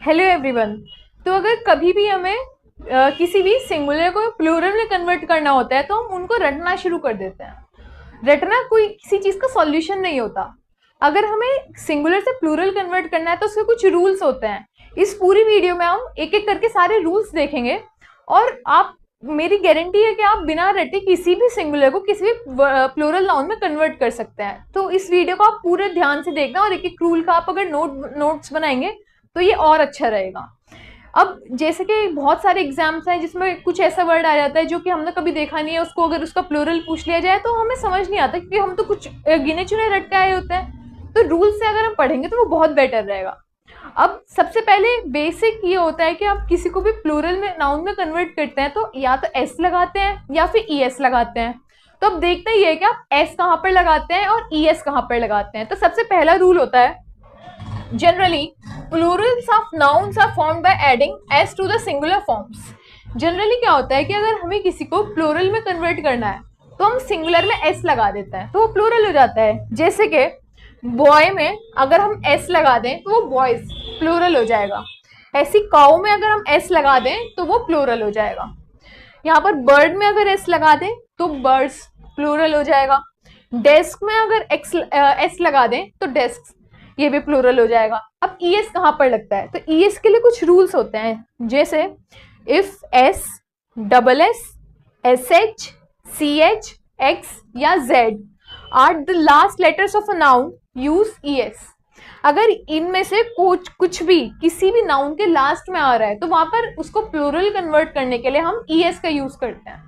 Hello everyone. तो अगर कभी भी हमें किसी भी सिंगुलर को प्लूरल में कन्वर्ट करना होता है तो हम उनको रटना शुरू कर देते हैं। रटना कोई किसी चीज का सॉल्यूशन नहीं होता। अगर हमें सिंगुलर से प्लूरल कन्वर्ट करना है तो उसके कुछ रूल्स होते हैं। इस पूरी वीडियो में हम एक एक करके सारे रूल्स देखेंगे और आप मेरी गारंटी है कि आप बिना रटे किसी भी सिंगुलर को किसी भी प्लूरल नाउन में कन्वर्ट कर सकते हैं। तो इस वीडियो को आप पूरे ध्यान से देखना और एक एक रूल का आप अगर नोट्स बनाएंगे तो ये और अच्छा रहेगा। अब जैसे कि बहुत सारे एग्जाम्स हैं जिसमें कुछ ऐसा वर्ड आ जाता है जो कि हमने कभी देखा नहीं है, उसको अगर उसका प्लूरल पूछ लिया जाए तो हमें समझ नहीं आता क्योंकि हम तो कुछ गिने चुने रट के आए होते हैं। तो रूल से अगर हम पढ़ेंगे तो वो बहुत बेटर रहेगा। अब सबसे पहले बेसिक ये होता है कि आप किसी को भी प्लूरल में नाउन में कन्वर्ट करते हैं तो या तो एस लगाते हैं या फिर ई एस लगाते हैं। तो अब देखते ही है कि आप एस कहाँ पर लगाते हैं और ई एस कहाँ पर लगाते हैं। तो सबसे पहला रूल होता है, generally plurals of nouns are formed by adding s to the singular forms। Generally क्या होता है कि अगर हमें किसी को प्लूरल में कन्वर्ट करना है तो हम सिंगुलर में s लगा देते हैं तो वो प्लूरल हो जाता है। जैसे कि बॉय में अगर हम s लगा दें तो वो बॉयज प्लूरल हो जाएगा। ऐसी काउ में अगर हम s लगा दें तो वो प्लूरल हो जाएगा। यहाँ पर बर्ड में अगर s लगा दें तो बर्ड्स प्लूरल हो जाएगा। डेस्क में अगर s लगा दें तो डेस्क ये भी प्लूरल हो जाएगा। अब ई एस कहाँ पर लगता है तो ई एस के लिए कुछ रूल्स होते हैं, जैसे if S, double S, S H, C H, X या Z are the last letters of a noun use E S. अगर इनमें से कुछ भी किसी भी नाउन के लास्ट में आ रहा है तो वहां पर उसको प्लूरल कन्वर्ट करने के लिए हम ई एस का यूज करते हैं।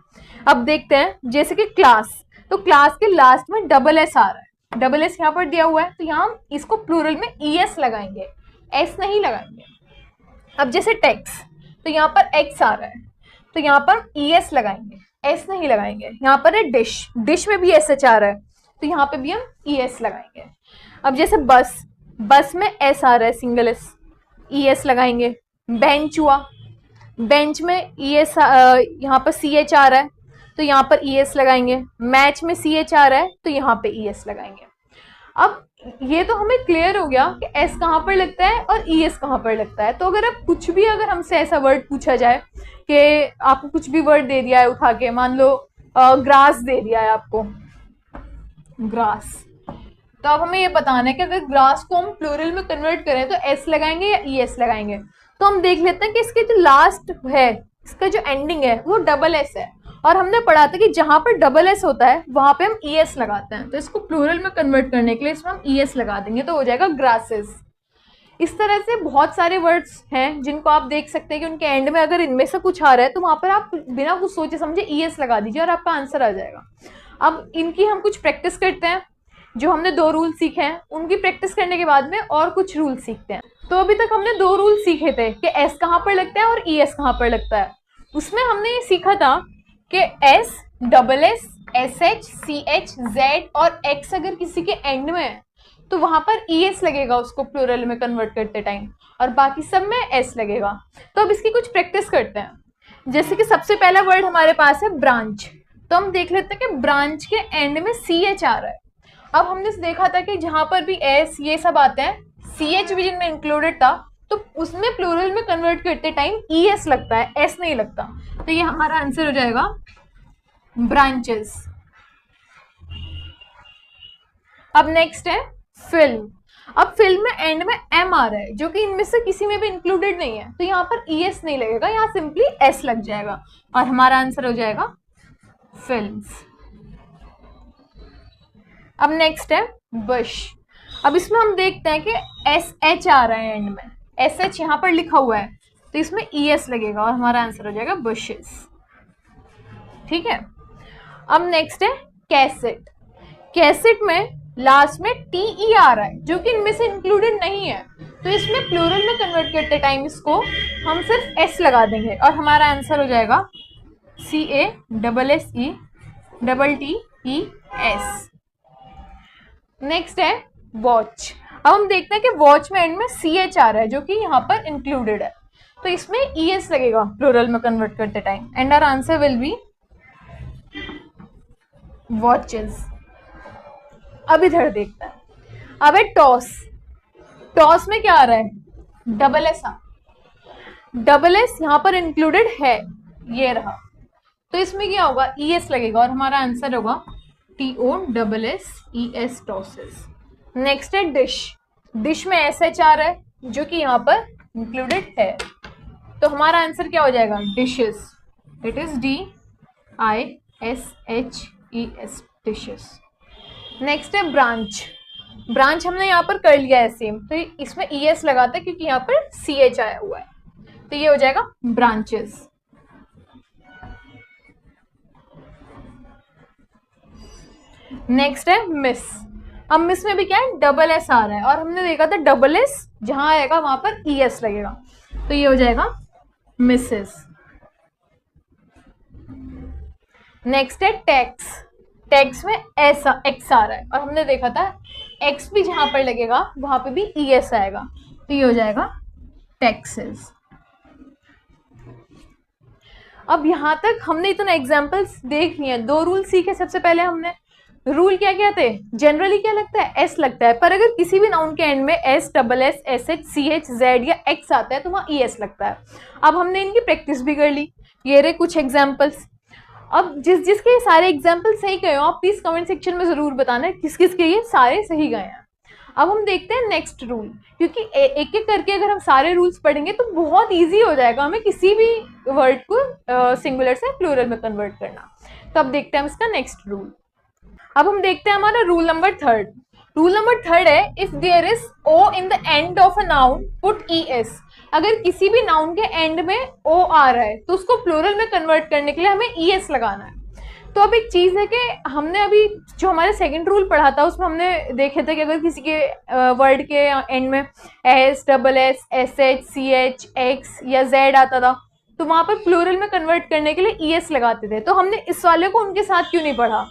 अब देखते हैं जैसे कि क्लास, तो क्लास के लास्ट में डबल एस आ रहा है, डबल एस यहाँ पर दिया हुआ है तो यहाँ हम इसको प्लूरल में ई एस लगाएंगे, एस नहीं लगाएंगे। अब जैसे टेक्स, तो यहाँ पर एक्स आ रहा है तो यहाँ पर ई एस लगाएंगे, एस नहीं लगाएंगे। यहाँ पर है डिश, डिश में भी एस एच आ रहा है तो यहाँ पे भी हम ई एस लगाएंगे। अब जैसे बस, बस में एस आ रहा है सिंगल एस, ई एस लगाएंगे। बेंच हुआ, बेंच में ई एस यहाँ पर सी एच आ रहा है तो यहाँ पर ई एस लगाएंगे। मैच में सी एच आ रहा है तो यहाँ पे ई एस लगाएंगे। अब ये तो हमें क्लियर हो गया कि एस कहाँ पर लगता है और ई एस कहाँ पर लगता है। तो अगर आप कुछ भी अगर हमसे ऐसा वर्ड पूछा जाए कि आपको कुछ भी वर्ड दे दिया है उठा के, मान लो ग्रास दे दिया है आपको, ग्रास, तो अब हमें ये बताना है कि अगर ग्रास को हम प्लूरल में कन्वर्ट करें तो एस लगाएंगे या ई एस लगाएंगे। तो हम देख लेते हैं कि इसके जो लास्ट है, इसका जो एंडिंग है वो डबल एस है और हमने पढ़ा था कि जहां पर डबल एस होता है वहां पे हम ई एस लगाते हैं। तो इसको प्लूरल में कन्वर्ट करने के लिए इसमें हम ई एस लगा देंगे तो हो जाएगा ग्रासेस। इस तरह से बहुत सारे वर्ड्स हैं जिनको आप देख सकते हैं कि उनके एंड में अगर इनमें से कुछ आ रहा है तो वहां पर आप बिना कुछ सोचे समझे ई एस लगा दीजिए और आपका आंसर आ जाएगा। अब इनकी हम कुछ प्रैक्टिस करते हैं। जो हमने 2 रूल सीखे हैं उनकी प्रैक्टिस करने के बाद में और कुछ रूल सीखते हैं। तो अभी तक हमने 2 रूल सीखे थे कि एस कहाँ पर लगता है और ई एस कहाँ पर लगता है। उसमें हमने ये सीखा था कि S, double S, S H, C H, Z और एक्स अगर किसी के एंड में है तो वहां पर ई एस लगेगा उसको प्लूरल में कन्वर्ट करते टाइम, और बाकी सब में एस लगेगा। तो अब इसकी कुछ प्रैक्टिस करते हैं। जैसे कि सबसे पहला वर्ड हमारे पास है ब्रांच, तो हम देख लेते हैं कि ब्रांच के एंड में सी एच आ रहा है। अब हमने देखा था कि जहां पर भी एस ये सब आते हैं, सी एच भी जिनमें इंक्लूडेड था, तो उसमें प्लूरल में कन्वर्ट करते टाइम ई एस लगता है, एस नहीं लगता। तो ये हमारा आंसर हो जाएगा ब्रांचेस। अब नेक्स्ट है फिल्म। अब फिल्म में एंड में एम आ रहा है जो कि इनमें से किसी में भी इंक्लूडेड नहीं है तो यहाँ पर ई एस नहीं लगेगा, यहाँ सिंपली एस लग जाएगा और हमारा आंसर हो जाएगा फिल्म्स। अब नेक्स्ट है बुश। अब इसमें हम देखते हैं कि एस एच आ रहा है एंड में, एस एच यहाँ पर लिखा हुआ है तो इसमें ई एस लगेगा और हमारा आंसर हो जाएगा बुशेस। ठीक है। अब नेक्स्ट है कैसेट। कैसेट में लास्ट में टी ई आ रहा है जो कि इनमें से इंक्लूडेड नहीं है तो इसमें प्लूरल में कन्वर्ट करते टाइम इसको हम सिर्फ एस लगा देंगे और हमारा आंसर हो जाएगा C A double S E double T E S. Next है वॉच। अब हम देखते हैं कि वॉच में एंड में सी एच आ रहा है जो कि यहाँ पर इंक्लूडेड है तो इसमें ई एस लगेगा प्लूरल में कन्वर्ट करते time and our answer will be watches. अब इधर देखते हैं। अब है टॉस। टॉस में क्या आ रहा है, डबल एस आ, डबल एस यहाँ पर इंक्लूडेड है, ये रहा, तो इसमें क्या होगा, ई एस लगेगा और हमारा आंसर होगा TOSSES, टॉसेस। नेक्स्ट है डिश। डिश में SH आ रहा है जो कि यहाँ पर इंक्लूडेड है, तो हमारा आंसर क्या हो जाएगा, dishes. It is DISHES, dishes. Next है ब्रांच। ब्रांच हमने यहाँ पर कर लिया है सेम, तो इसमें ES लगाता है क्योंकि यहाँ पर CH आया हुआ है, तो ये हो जाएगा ब्रांचेस। नेक्स्ट है मिस। अब मिस में भी क्या है, डबल एस आ रहा है और हमने देखा था डबल एस जहां आएगा वहां पर ES लगेगा, तो ये हो जाएगा मिसेस। नेक्स्ट है टैक्स। टैक्स में एक्स आ रहा है और हमने देखा था एक्स भी जहां पर लगेगा वहां पे भी ES आएगा, तो ये हो जाएगा टैक्सेस। अब यहां तक हमने इतने एग्जाम्पल्स देख लिए, 2 रूल सीखे। सबसे पहले हमने रूल क्या क्या थे, जनरली क्या लगता है, एस लगता है, पर अगर किसी भी नाउन के एंड में S, double S, SH, CH, Z या X आता है तो वहां ES लगता है। अब हमने इनकी प्रैक्टिस भी कर ली, ये रहे कुछ एग्जाम्पल्स। अब जिसके सारे एग्जाम्पल सही गए हो आप प्लीज कमेंट सेक्शन में जरूर बताना किस किस के ये सारे सही गए हैं। अब हम देखते हैं नेक्स्ट रूल, क्योंकि एक एक करके अगर हम सारे रूल्स पढ़ेंगे तो बहुत इजी हो जाएगा हमें किसी भी वर्ड को सिंगुलर से प्लूरल में कन्वर्ट करना। तो अब देखते हैं हम इसका नेक्स्ट रूल। अब हम देखते हैं हमारा रूल नंबर 3। रूल नंबर 3 है, if there is O in the end of a noun put ES। अगर किसी भी नाउन के एंड में O आ रहा है तो उसको प्लूरल में कन्वर्ट करने के लिए हमें ES लगाना है। तो अब एक चीज है कि हमने अभी जो हमारे सेकंड रूल पढ़ा था उसमें हमने देखे थे कि अगर किसी के वर्ड के एंड में S, double S, SH, CH, X या Z आता था तो वहां पर प्लूरल में कन्वर्ट करने के लिए ES लगाते थे। तो हमने इस वाले को उनके साथ क्यों नहीं पढ़ा,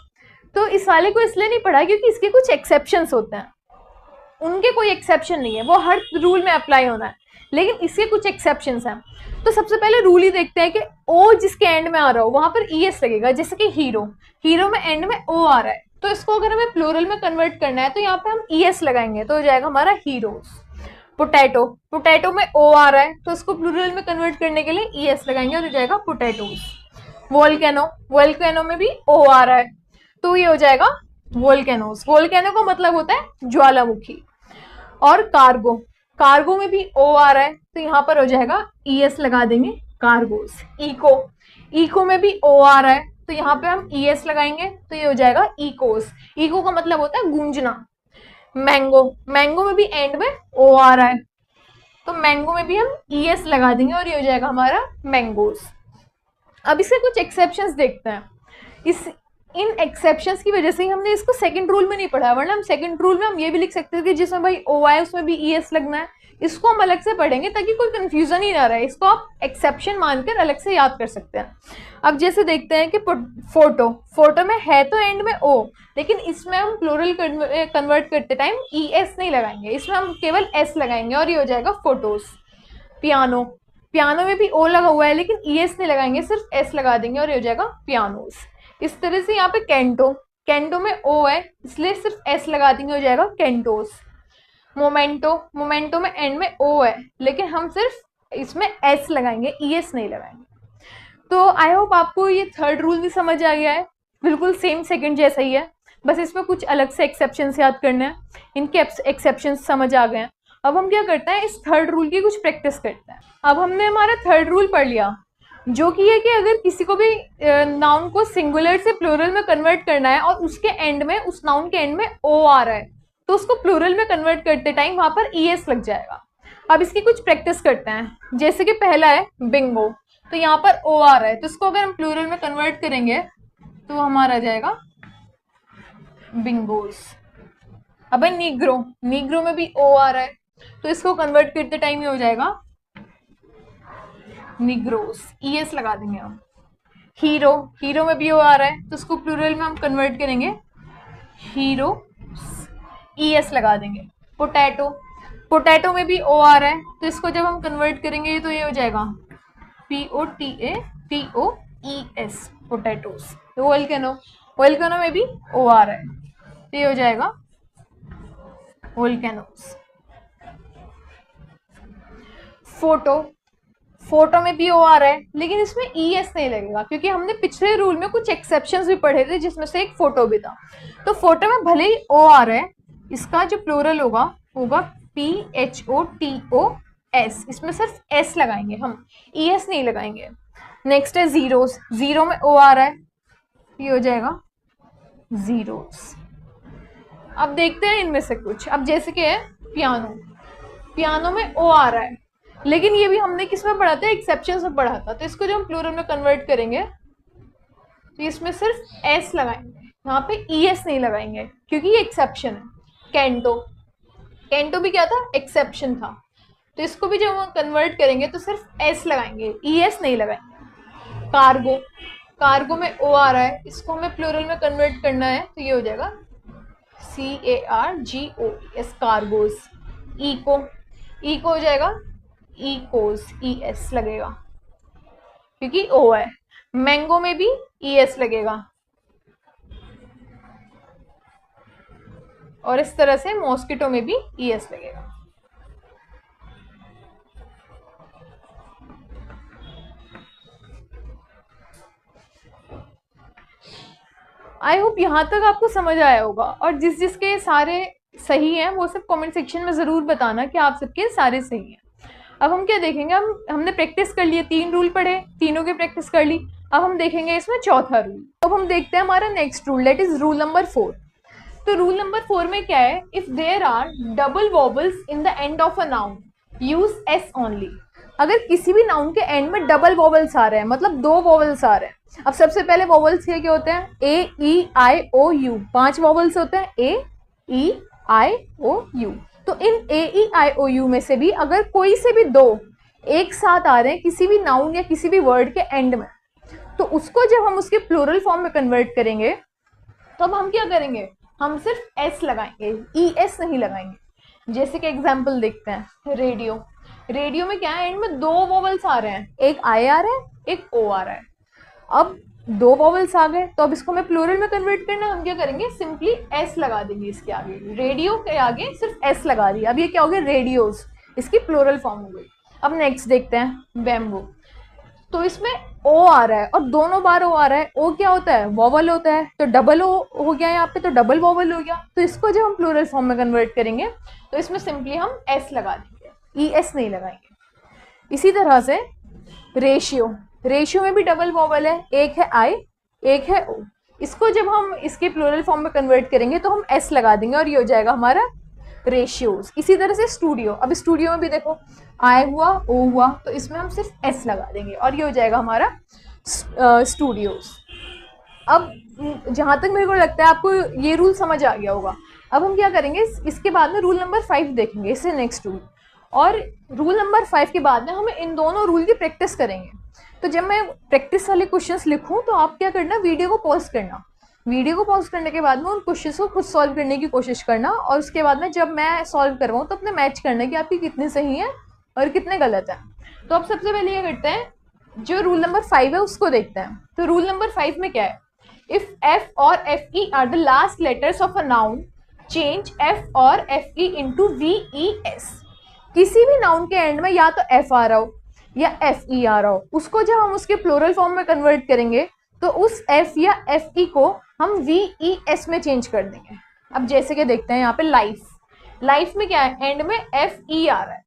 तो इस वाले को इसलिए नहीं पढ़ा क्योंकि इसके कुछ एक्सेप्शंस होते हैं, उनके कोई एक्सेप्शन नहीं है, वो हर रूल में अप्लाई होना है, लेकिन इसके कुछ एक्सेप्शंस हैं। तो सबसे पहले रूल ही देखते हैं कि O जिसके एंड में आ रहा हो वहां पर ES लगेगा। जैसे कि हीरो, हीरो में एंड में O आ रहा है तो इसको अगर हमें प्लूरल में कन्वर्ट करना है तो यहाँ पे हम ES लगाएंगे, तो हो जाएगा हमारा हीरोज। पोटैटो, पोटैटो में O आ रहा है तो इसको प्लूरल में कन्वर्ट करने के लिए ES लगाएंगे और हो जाएगा पोटैटोज। वोल्केनो, वोल्केनो में भी O आ रहा है तो ये हो जाएगा वोल्केनोस। वोल्केनो का मतलब होता है ज्वालामुखी। और कार्गो, कार्गो में भी O आ रहा है तो यहाँ पर हो जाएगा ES लगा देंगे, कार्गोस। इको, इको में भी O आ रहा है तो यहाँ पे हम ES लगाएंगे तो ये हो जाएगा इकोस। इको का मतलब होता है गूंजना। मैंगो, मैंगो में भी एंड में O आ रहा है तो मैंगो में भी हम ES लगा देंगे और ये हो जाएगा हमारा मैंगोस। अब इसके कुछ एक्सेप्शंस देखते हैं। इन एक्सेप्शंस की वजह से ही हमने इसको सेकंड रूल में नहीं पढ़ा, वरना हम सेकंड रूल में हम ये भी लिख सकते थे कि जिसमें भाई O आए उसमें भी ES लगना है। इसको हम अलग से पढ़ेंगे ताकि कोई कंफ्यूजन ही ना रहे, इसको आप एक्सेप्शन मानकर अलग से याद कर सकते हैं। अब जैसे देखते हैं कि फोटो, फोटो में है तो एंड में O, लेकिन इसमें हम प्लूरल कन्वर्ट करते टाइम ES नहीं लगाएंगे, इसमें हम केवल S लगाएंगे और ये हो जाएगा फोटोज। पियानो, पियानो में भी O लगा हुआ है लेकिन ES नहीं लगाएंगे, सिर्फ S लगा देंगे और ये हो जाएगा पियानोज। इस तरह से यहाँ पे कैंटो, कैंटो में O है इसलिए सिर्फ S लगा देंगे, हो जाएगा कैंटोस। मोमेंटो, मोमेंटो में एंड में O है लेकिन हम सिर्फ इसमें S लगाएंगे, ES नहीं लगाएंगे। तो आई होप आपको ये थर्ड रूल भी समझ आ गया है, बिल्कुल सेम सेकंड जैसा ही है, बस इसमें कुछ अलग से एक्सेप्शन याद करने हैं। इनके एक्सेप्शन समझ आ गए हैं। अब हम क्या करते हैं, इस थर्ड रूल की कुछ प्रैक्टिस करते हैं। अब हमने हमारा थर्ड रूल पढ़ लिया जो कि है कि अगर किसी को भी नाउन को सिंगुलर से प्लूरल में कन्वर्ट करना है और उसके एंड में, उस नाउन के एंड में O आ रहा है तो उसको प्लूरल में कन्वर्ट करते टाइम वहां पर ES लग जाएगा। अब इसकी कुछ प्रैक्टिस करते हैं। जैसे कि पहला है बिंगो, तो यहाँ पर O आ रहा है तो इसको अगर हम प्लूरल में कन्वर्ट करेंगे तो हमारा आ जाएगा बिंगोस। अब है नीग्रो, नीग्रो में भी O आ रहा है तो इसको कन्वर्ट करते टाइम ये हो जाएगा निग्रोस, ES लगा देंगे हम। हीरो, हीरो में भी O आ रहा है तो उसको प्लूरल में हम कन्वर्ट करेंगे हीरो, ES लगा देंगे। पोटैटो, पोटैटो में भी O आ रहा है तो इसको जब हम कन्वर्ट करेंगे तो ये हो जाएगा POTATOES, पोटैटोस। वोल्केनो, वोल्केनो में भी O आ रहा है तो ये हो जाएगा वोल्केनोस। फोटो, फोटो में भी ओ आ रहा है, लेकिन इसमें ई एस नहीं लगेगा, क्योंकि हमने पिछले रूल में कुछ एक्सेप्शंस भी पढ़े थे जिसमें से एक फोटो भी था। तो फोटो में भले ही ओ आ रहा है, इसका जो प्लूरल होगा होगा PHOTOS, इसमें सिर्फ एस लगाएंगे हम, ई एस नहीं लगाएंगे। नेक्स्ट है जीरोस, जीरो में ओ आ रहा है, ये हो जाएगा जीरोस। अब देखते हैं इनमें से कुछ। अब जैसे कि है पियानो, पियानो में ओ आ रहा है, लेकिन ये भी हमने किस में पढ़ा था, एक्सेप्शन में पढ़ा था। तो इसको जो हम प्लूरल में कन्वर्ट करेंगे तो इसमें सिर्फ एस लगाएंगे, यहाँ पे ई एस नहीं लगाएंगे क्योंकि ये एक्सेप्शन है। कैंटो, कैंटो भी क्या था, एक्सेप्शन था। तो इसको भी जब हम कन्वर्ट करेंगे तो सिर्फ एस लगाएंगे, ई एस नहीं लगाएंगे। कार्गो, कार्गो में ओ आ रहा है, इसको हमें प्लूरल में कन्वर्ट करना है, तो ये हो जाएगा CARGOS, कार्गोस। इको, इको हो जाएगा इकोस, ES लगेगा क्योंकि ओ है। मैंगो में भी ES लगेगा, और इस तरह से मॉस्किटो में भी ES लगेगा। आई होप यहाँ तक आपको समझ आया होगा, और जिस जिसके सारे सही हैं वो सब कमेंट सेक्शन में जरूर बताना कि आप सबके सारे सही हैं। अब हम क्या देखेंगे, हमने प्रैक्टिस कर लिए, 3 रूल पढ़े, तीनों की प्रैक्टिस कर ली। अब हम देखेंगे इसमें चौथा रूल। अब हम देखते हैं हमारा next rule, that is rule number 4। तो रूल नंबर 4 में क्या है, if there are double vowels in the end of a noun use S only. अगर किसी भी नाउन के एंड में डबल वॉवल्स आ रहे हैं, मतलब 2 वॉवल्स आ रहे हैं। अब सबसे पहले वॉवल्स क्या होते हैं, AEIOU, 5 वॉवल्स होते हैं, AEIOU। तो इन AEIOU में से भी अगर कोई से भी 2 एक साथ आ रहे हैं किसी भी नाउन या किसी भी वर्ड के एंड में, तो उसको जब हम उसके प्लूरल फॉर्म में कन्वर्ट करेंगे तो अब हम क्या करेंगे, हम सिर्फ एस लगाएंगे, ES नहीं लगाएंगे। जैसे कि एग्जाम्पल देखते हैं, रेडियो, रेडियो में क्या है, एंड में 2 वॉवल्स आ रहे हैं, एक आई आ रहा है, एक ओ आ रहा है। अब 2 वॉवल्स आ गए, तो अब इसको हमें प्लूरल में कन्वर्ट करना है, हम क्या करेंगे, सिंपली एस लगा देंगे इसके आगे, रेडियो के आगे सिर्फ एस लगा दिया। अब ये क्या हो गया, रेडियोस, इसकी प्लूरल फॉर्म हो गई। अब नेक्स्ट देखते हैं बैम्बू। तो इसमें ओ आ रहा है और दोनों बार ओ आ रहा है, ओ क्या होता है, वॉवल होता है, तो डबल ओ हो गया यहाँ पे, तो डबल वॉवल हो गया। तो इसको जब हम प्लूरल फॉर्म में कन्वर्ट करेंगे तो इसमें सिंपली हम एस लगा देंगे, ES नहीं लगाएंगे। इसी तरह से रेशियो, रेशियो में भी डबल वॉवल है, एक है आई, एक है ओ। इसको जब हम इसके प्लूरल फॉर्म में कन्वर्ट करेंगे तो हम एस लगा देंगे और ये हो जाएगा हमारा रेशियोज। इसी तरह से स्टूडियो, अब स्टूडियो में भी देखो आई हुआ, ओ हुआ, तो इसमें हम सिर्फ एस लगा देंगे और ये हो जाएगा हमारा स्टूडियोज। अब जहां तक मेरे को लगता है आपको ये रूल समझ आ गया होगा। अब हम क्या करेंगे, इसके बाद में रूल नंबर 5 देखेंगे, इससे नेक्स्ट रूल। और रूल नंबर 5 के बाद में हम इन दोनों रूल की प्रैक्टिस करेंगे। तो जब मैं प्रैक्टिस वाले क्वेश्चंस लिखूं तो आप क्या करना, वीडियो को पॉज करना, वीडियो को पॉज करने के बाद में उन क्वेश्चंस को खुद सॉल्व करने की कोशिश करना, और उसके बाद में जब मैं सॉल्व करवाऊँ तो अपने मैच करना कि आपकी कितने सही है और कितने गलत है। तो अब सबसे पहले ये करते हैं, जो रूल नंबर 5 है उसको देखते हैं। तो रूल नंबर 5 में क्या है, इफ F और FE are the last letters of a noun change F और FE into VES। किसी भी नाउन के एंड में या तो F आ रहा हो या FE आ रहा हो, उसको जब हम उसके प्लूरल फॉर्म में कन्वर्ट करेंगे तो उस F या FE को हम VES में चेंज कर देंगे। अब जैसे कि देखते हैं यहाँ पे लाइफ, लाइफ में क्या है, एंड में FE आ रहा है।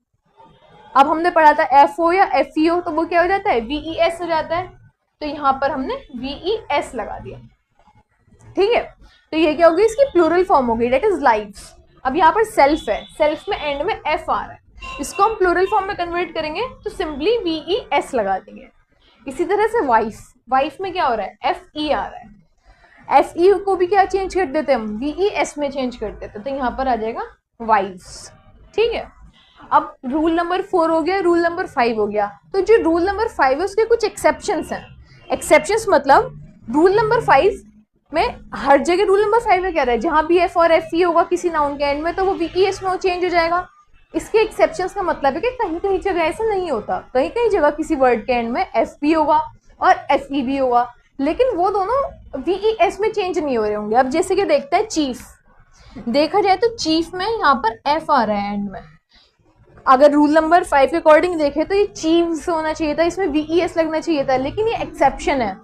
अब हमने पढ़ा था FO या FEO, तो वो क्या हो जाता है, VES हो जाता है। तो यहाँ पर हमने VES लगा दिया, ठीक है। तो ये क्या होगी, इसकी प्लूरल फॉर्म होगी, डेट इज लाइव्स। अब यहाँ पर सेल्फ है, सेल्फ में एंड में F आ रहा है, इसको हम प्लूरल फॉर्म में कन्वर्ट करेंगे तो सिंपली VES लगा देंगे। इसी तरह से वाइफ, वाइफ में क्या हो रहा है, FE आ रहा है, FE को भी क्या चेंज कर देते हैं हम, VES में चेंज कर देते, तो यहाँ पर आ जाएगा वाइफ्स, ठीक है। अब रूल नंबर 4 हो गया, रूल नंबर 5 हो गया। तो जो रूल नंबर 5 है उसके कुछ एक्सेप्शंस हैं। एक्सेप्शंस मतलब रूल नंबर 5 में हर जगह रूल नंबर 5 में क्या रहा है, जहां भी F और FE होगा किसी नाउन के एंड में तो वो VES में चेंज हो जाएगा। इसके एक्सेप्शंस का मतलब है कि कहीं कहीं जगह ऐसा नहीं होता, कहीं कहीं जगह किसी वर्ड के एंड में F भी होगा और FE भी होगा, लेकिन वो दोनों VES में चेंज नहीं हो रहे होंगे। अब जैसे कि देखते हैं चीफ, देखा जाए तो चीफ में यहाँ पर F आ रहा है एंड में, अगर रूल नंबर 5 के अकॉर्डिंग देखें तो ये चीव्स होना चाहिए था, इसमें VES लगना चाहिए था, लेकिन ये एक्सेप्शन है,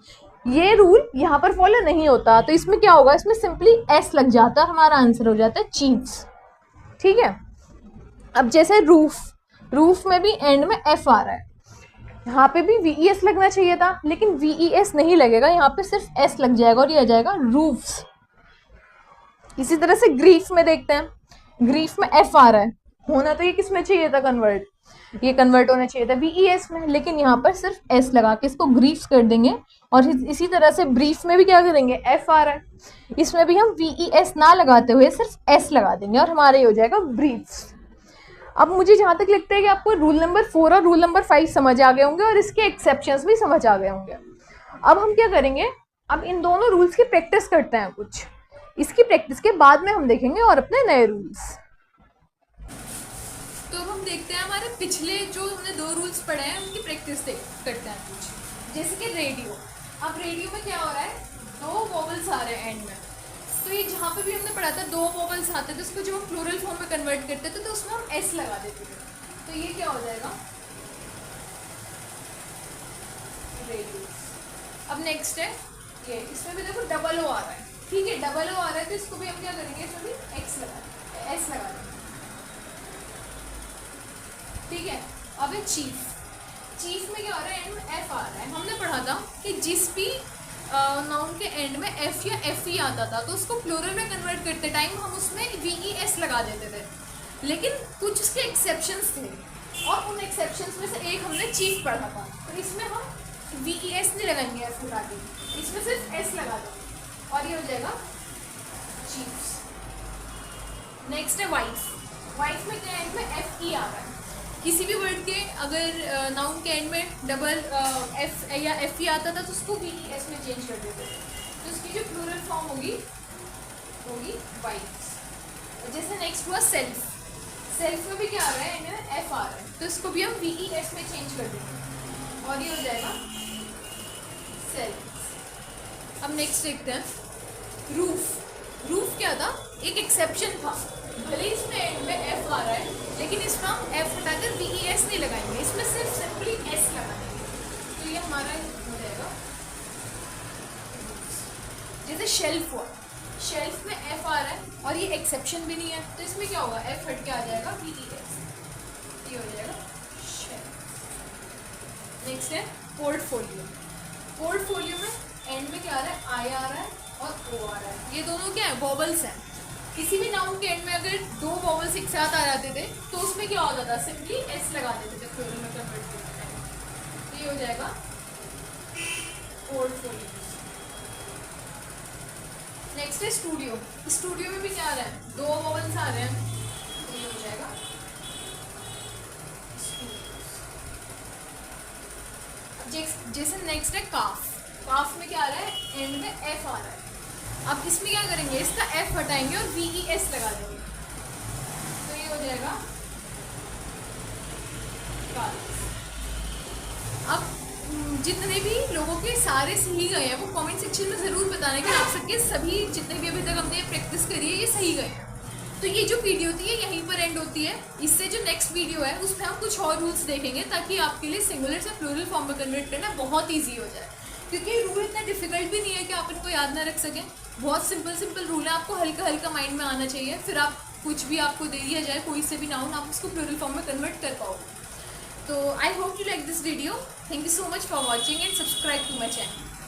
ये रूल यहाँ पर फॉलो नहीं होता, तो इसमें क्या होगा, इसमें सिंपली S लग जाता, हमारा आंसर हो जाता है चीव्स। ठीक है, अब जैसे रूफ में भी एंड में F आ रहा है, यहाँ पे भी VES लगना चाहिए था, लेकिन VES नहीं लगेगा, यहाँ पे सिर्फ S लग जाएगा और ये आ जाएगा रूफ्स। इसी तरह से ग्रीफ में देखते हैं, ग्रीफ में F आ रहा है, होना तो ये किस में चाहिए था कन्वर्ट, ये कन्वर्ट होना चाहिए था VES में, लेकिन यहाँ पर सिर्फ S लगा के इसको ग्रीफ कर देंगे। और इसी तरह से ब्रीफ में भी क्या करेंगे, F आ रहा है, इसमें भी हम VES ना लगाते हुए सिर्फ S लगा देंगे और हमारा ये हो जाएगा ब्रीफ्स। अब मुझे जहाँ तक लगता है कि आपको रूल नंबर 4 और रूल नंबर 5 समझ आ गए होंगे और इसके एक्सेप्शंस भी समझ आ गए होंगे। अब हम क्या करेंगे, अब इन दोनों रूल्स की प्रैक्टिस करते हैं कुछ, इसकी प्रैक्टिस के बाद में हम देखेंगे और अपने नए रूल्स। तो अब हम देखते हैं हमारे पिछले जो हमने 2 रूल्स पढ़े हैं उनकी प्रैक्टिस करते हैं कुछ, जैसे कि रेडियो। अब रेडियो में क्या हो रहा है, 2 वोवल्स आ रहे हैं एंड में, तो ये जहाँ पे भी हमने पढ़ा था 2 वोवल्स आते थे, उसको जब हम प्लूरल फॉर्म में कन्वर्ट करते थे तो उसमें हम S लगा देते थे, तो ये क्या हो जाएगा रेडियो। अब नेक्स्ट है ये, इसमें भी देखो डबल O आ रहा है, ठीक है, डबल O आ रहा है तो इसको भी हम क्या करेंगे, इसमें भी S लगा देंगे, ठीक है। अब है चीफ में क्या हो रहा है, एंड में F आ रहा है, हमने पढ़ा था कि जिस भी नाउन के एंड में F या FE आता था तो उसको प्लूरल में कन्वर्ट करते टाइम हम उसमें VES लगा देते थे, लेकिन कुछ उसके एक्सेप्शंस थे और उन एक्सेप्शंस में से एक हमने चीफ पढ़ा था, तो इसमें हम VES नहीं लगाएंगे F लगा के, इसमें सिर्फ S लगा देंगे और ये हो जाएगा चीफ्स। नेक्स्ट है वाइफ में क्या एंड में FE आ रहा है, किसी भी वर्ड के अगर नाउन के एंड में डबल F या FE आता था तो उसको VES में चेंज कर देते थे, तो उसकी जो प्लूरल फॉर्म होगी वाइफ्स। जैसे नेक्स्ट हुआ सेल्फ में भी क्या आ रहा है, एंड में F आ रहा है, तो इसको भी हम VES में चेंज कर देंगे और ये हो जाएगा सेल्फ। अब नेक्स्ट देखते हैं रूफ क्या था, एक एक्सेप्शन था, भले इसमें एंड में F आ रहा है लेकिन इसमें हम F हटाकर VES नहीं लगाएंगे, इसमें सिर्फ सिंपली S लगाएंगे, तो ये हमारा हो जाएगा। जैसे शेल्फ में F आ रहा है और ये एक्सेप्शन भी नहीं है, तो इसमें क्या होगा, F हट के आ जाएगा VES, ये हो जाएगा शेल्फ। नेक्स्ट है पोर्टफोलियो में एंड में क्या आ रहा है, I आ रहा है और O आ रहा है, ये दोनों क्या है, वोवल्स हैं। किसी भी नाउन के एंड में अगर 2 वोवल्स एक साथ आ जाते थे तो उसमें क्या होता था, सिंपली S लगा देते थे प्लूरल में कन्वर्ट करते टाइम, तो ये हो जाएगा पोर्टफोलियो। नेक्स्ट है स्टूडियो में भी क्या आ रहा है, 2 वोवल्स आ रहे हैं, तो ये हो जाएगा जैसे नेक्स्ट है काफ में क्या आ रहा है, एंड में F आ रहा है, अब इसमें क्या करेंगे, इसका F हटाएंगे और VES लगा देंगे, तो ये हो जाएगा अब जितने भी लोगों के सारे सही गए हैं वो कमेंट सेक्शन में ज़रूर बताना कि आप सबके सभी जितने भी अभी तक हमने प्रैक्टिस करी है ये सही गए हैं। तो ये जो वीडियो थी ये यहीं पर एंड होती है, इससे जो नेक्स्ट वीडियो है उसमें हम कुछ और रूल्स देखेंगे ताकि आपके लिए सिंगुलर से प्लूरल फॉर्म में कन्वर्ट करना बहुत ईजी हो जाए, क्योंकि रूल इतना डिफिकल्ट भी नहीं है कि आप इनको याद ना रख सकें, बहुत सिंपल रूल है, आपको हल्का माइंड में आना चाहिए, फिर आप कुछ भी आपको दे दिया जाए कोई से भी नाउन आप उसको प्लूरल फॉर्म में कन्वर्ट कर पाओगे। तो I hope you like this video, thank you so much for watching and subscribe to my channel.